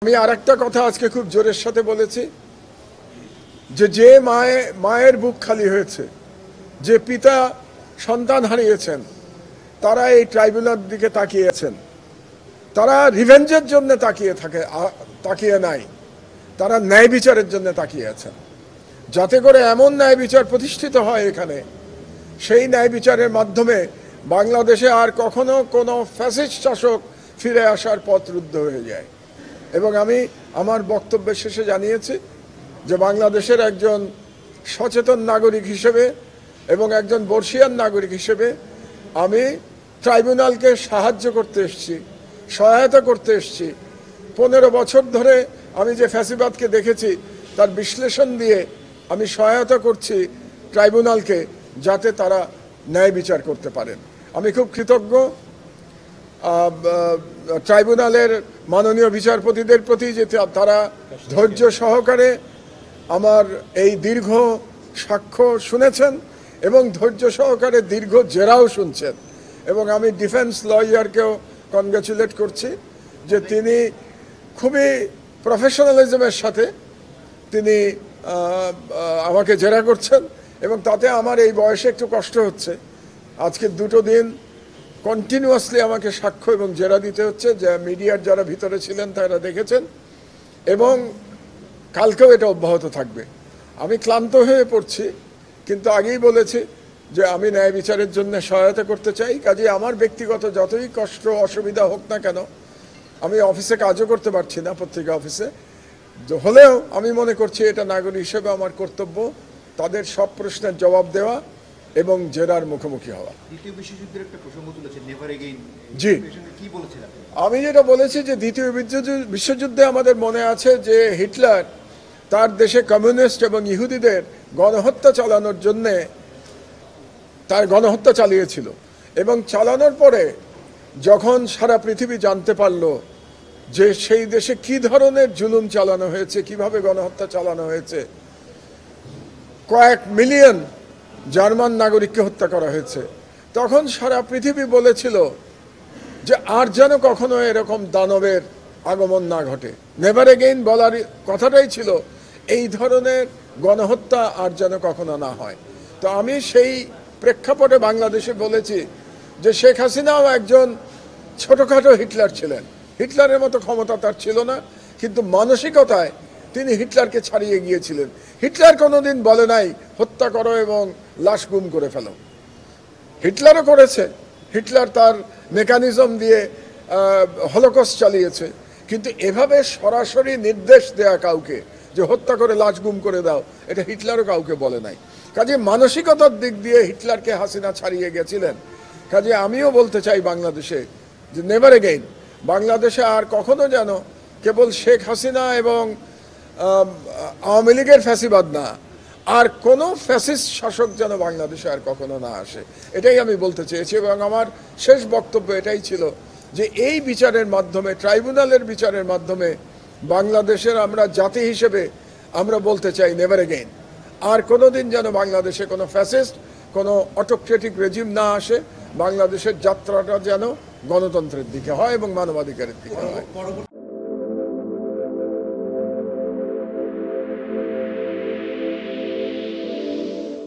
আমি আরেকটা কথা আজকে খুব জোরের সাথে বলেছি যে মায়ের বুক খালি হয়েছে, যে পিতা সন্তান হারিয়েছেন, তারা এই ট্রাইব্যুনাল দিকে তাকিয়ে আছেন। তারা রিভেঞ্জের জন্য তাকিয়ে নাই, তারা ন্যায় বিচারের জন্য তাকিয়ে আছেন, যাতে করে এমন ন্যায় বিচার প্রতিষ্ঠিত হয় এখানে, সেই ন্যায় বিচারের মাধ্যমে বাংলাদেশে আর কখনো কোনো ফ্যাসিস্ট শাসক ফিরে আসার পথ রুদ্ধ হয়ে যায়। এবং আমি আমার বক্তব্যের শেষে জানিয়েছি যে বাংলাদেশের একজন সচেতন নাগরিক হিসেবে এবং একজন বর্ষিয়ান নাগরিক হিসেবে আমি ট্রাইব্যুনালকে সাহায্য করতে এসেছি, সহায়তা করতে এসেছি। 15 বছর ধরে আমি যে ফ্যাসিবাদকে দেখেছি তার বিশ্লেষণ দিয়ে আমি সহায়তা করছি ট্রাইব্যুনালকে, যাতে তারা ন্যায় বিচার করতে পারেন। আমি খুব কৃতজ্ঞ ট্রাইব্যুনালের মাননীয় বিচারপতিদের প্রতি যে তারা ধৈর্য সহকারে আমার এই দীর্ঘ সাক্ষ্য শুনেছেন এবং ধৈর্য সহকারে দীর্ঘ জেরাও শুনছেন। এবং আমি ডিফেন্স লয়ারকেও কনগ্রাচুলেট করছি যে তিনি খুবই প্রফেশনালিজমের সাথে তিনি আমাকে জেরা করছেন, এবং তাতে আমার এই বয়সে একটু কষ্ট হচ্ছে। আজকে 2 দিন কন্টিনিউয়াসলি আমাকে সাক্ষ্য এবং জেরা দিতে হচ্ছে, যা মিডিয়ার যারা ভিতরে ছিলেন তারা দেখেছেন, এবং কালকেও এটা অব্যাহত থাকবে। আমি ক্লান্ত হয়ে পড়ছি, কিন্তু আগেই বলেছি যে আমি ন্যায় বিচারের জন্য সহায়তা করতে চাই। কাজে আমার ব্যক্তিগত যতই কষ্ট অসুবিধা হোক না কেন, আমি অফিসে কাজও করতে পারছি না, পত্রিকা অফিসে হলেও আমি মনে করছি এটা নাগরিক হিসেবে আমার কর্তব্য তাদের সব প্রশ্নের জবাব দেওয়া এবং জেরার মুখোমুখি হওয়া। দ্বিতীয় বিশ্বযুদ্ধের একটা প্রসঙ্গ তুলেছেন, নেভার এগেইন। জি, কি বলেছিলেন? আমি যেটা বলেছি যে দ্বিতীয় বিশ্বযুদ্ধে আমাদের মনে আছে যে হিটলার তার দেশে কমিউনিস্ট এবং ইহুদিদের গণহত্যা চালানোর জন্যে তার গণহত্যা চালিয়েছিল, এবং চালানোর পরে যখন সারা পৃথিবী জানতে পারল যে সেই দেশে কি ধরনের জুলুম চালানো হয়েছে, কিভাবে গণহত্যা চালানো হয়েছে, কয়েক মিলিয়ন জার্মান নাগরিককে হত্যা করা হয়েছে, তখন সারা পৃথিবী বলেছিল যে আর যেন কখনো এরকম দানবের আগমন না ঘটে। নেভার এগেইন বলার কথাটাই ছিল এই ধরনের গণহত্যা আর যেন কখনো না হয়। তো আমি সেই প্রেক্ষাপটে বাংলাদেশে বলেছি যে শেখ হাসিনাও একজন ছোটোখাটো হিটলার ছিলেন, হিটলারের মতো ক্ষমতা তার ছিল না, কিন্তু মানসিকতায় তিনি হিটলারকে ছাড়িয়ে গিয়েছিলেন। হিটলার কোনোদিন বলে নাই হত্যা করো এবং লাশ গুম করে ফেলো, হিটলারও করেছে, হিটলার তার মেকানিজম দিয়ে হলোকস্ট চালিয়েছে, কিন্তু এভাবে সরাসরি নির্দেশ দেয়া কাউকে যে হত্যা করে লাশ গুম করে দাও, এটা হিটলারও কাউকে বলে নাই। কাজে মানসিকতার দিক দিয়ে হিটলারকে হাসিনা ছাড়িয়ে গেছিলেন। কাজে আমিও বলতে চাই বাংলাদেশে যে নেভার এগেইন, বাংলাদেশে আর কখনো যেন কেবল শেখ হাসিনা এবং আওয়ামী লীগের ফ্যাসিবাদ না, আর কোনো ফ্যাসিস্ট শাসক যেন বাংলাদেশে আর কখনো না আসে, এটাই আমি বলতে চেয়েছি। এবং আমার শেষ বক্তব্য এটাই ছিল যে এই বিচারের মাধ্যমে, ট্রাইব্যুনালের বিচারের মাধ্যমে বাংলাদেশের আমরা জাতি হিসেবে আমরা বলতে চাই নেভার এগেইন, আর কোনো দিন যেন বাংলাদেশে কোনো ফ্যাসিস্ট, কোনো অটোক্রেটিক রেজিম না আসে, বাংলাদেশের যাত্রাটা যেন গণতন্ত্রের দিকে হয় এবং মানবাধিকারের দিকে হয়।